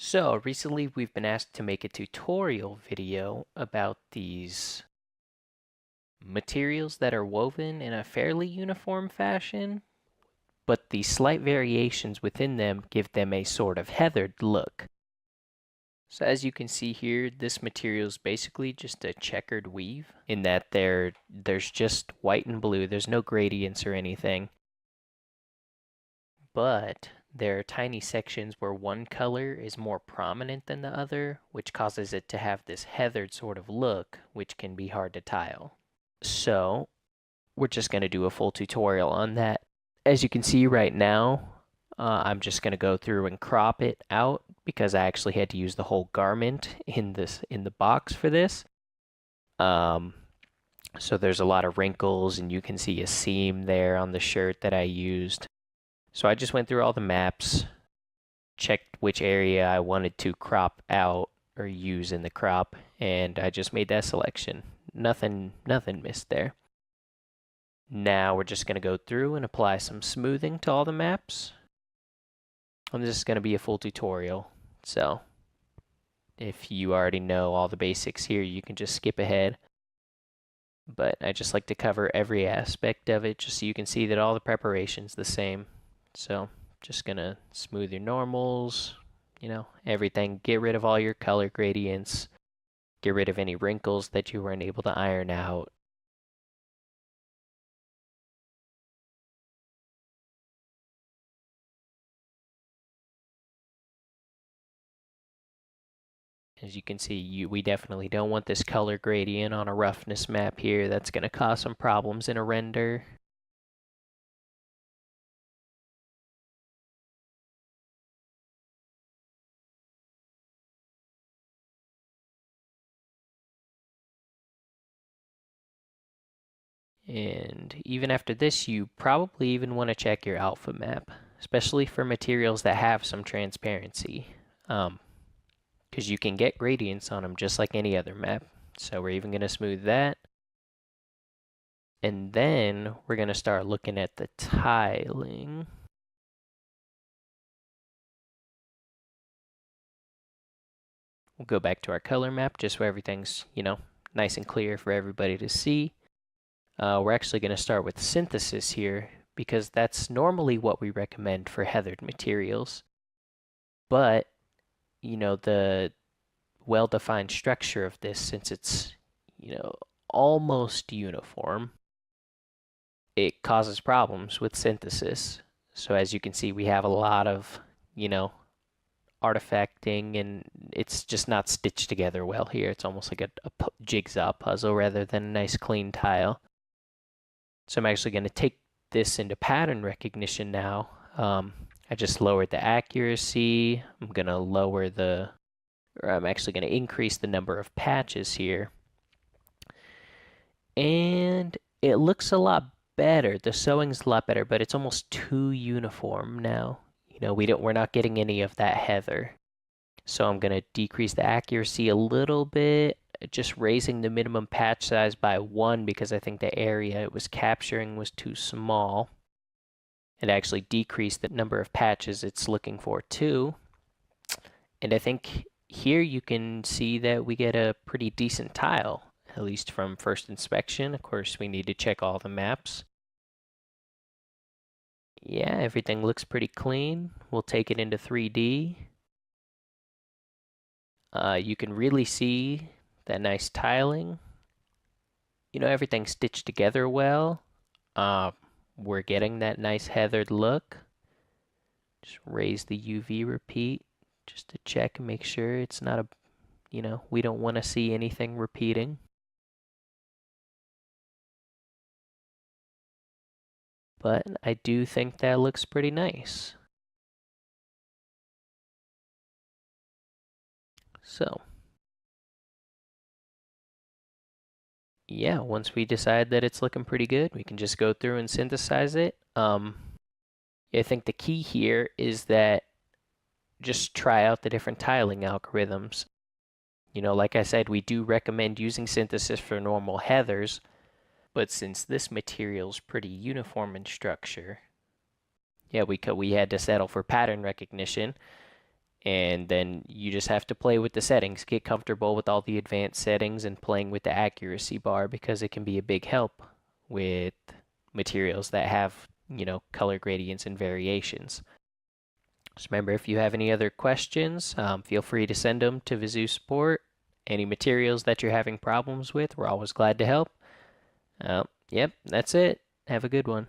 So recently we've been asked to make a tutorial video about these materials that are woven in a fairly uniform fashion, but the slight variations within them give them a sort of heathered look. So as you can see here, this material is basically just a checkered weave in that there's just white and blue. There's no gradients or anything. But there are tiny sections where one color is more prominent than the other, which causes it to have this heathered sort of look, which can be hard to tile. So we're just going to do a full tutorial on that. As you can see right now, I'm just going to go through and crop it out because I actually had to use the whole garment in the box for this. So there's a lot of wrinkles, and you can see a seam there on the shirt that I used. So I just went through all the maps, checked which area I wanted to crop out or use in the crop, and I just made that selection. Nothing missed there. Now we're just going to go through and apply some smoothing to all the maps. And this is going to be a full tutorial, so if you already know all the basics here, you can just skip ahead. But I just like to cover every aspect of it just so you can see that all the preparation's the same. So just gonna smooth your normals, everything. Get rid of all your color gradients. Get rid of any wrinkles that you weren't able to iron out. As you can see, we definitely don't want this color gradient on a roughness map here. That's gonna cause some problems in a render. And even after this, you probably even want to check your alpha map, especially for materials that have some transparency, because you can get gradients on them just like any other map. So we're even going to smooth that. And then we're going to start looking at the tiling. We'll go back to our color map just so everything's, nice and clear for everybody to see. We're actually going to start with synthesis here because that's normally what we recommend for heathered materials. But, the well-defined structure of this, since it's, almost uniform, it causes problems with synthesis. So as you can see, we have a lot of, artifacting, and it's just not stitched together well here. It's almost like a jigsaw puzzle rather than a nice clean tile. So I'm actually going to take this into pattern recognition now. I just lowered the accuracy. I'm going to I'm actually going to increase the number of patches here. And it looks a lot better. The sewing's a lot better, but it's almost too uniform now. We're not getting any of that heather. So I'm going to decrease the accuracy a little bit, just raising the minimum patch size by 1 because I think the area it was capturing was too small. And actually decrease the number of patches it's looking for too. And I think here you can see that we get a pretty decent tile, at least from first inspection. Of course, we need to check all the maps. Yeah, everything looks pretty clean. We'll take it into 3D. You can really see that nice tiling. Everything's stitched together well. We're getting that nice heathered look. Just raise the UV repeat just to check and make sure it's not we don't want to see anything repeating. But I do think that looks pretty nice. So, yeah, once we decide that it's looking pretty good, we can just go through and synthesize it. I think the key here is that just try out the different tiling algorithms. Like I said, we do recommend using synthesis for normal heathers, but since this material's pretty uniform in structure, yeah, we had to settle for pattern recognition. And then you just have to play with the settings, get comfortable with all the advanced settings and playing with the accuracy bar, because it can be a big help with materials that have, color gradients and variations. Just remember, if you have any other questions, feel free to send them to Vizu Support. Any materials that you're having problems with, we're always glad to help. Yep, that's it. Have a good one.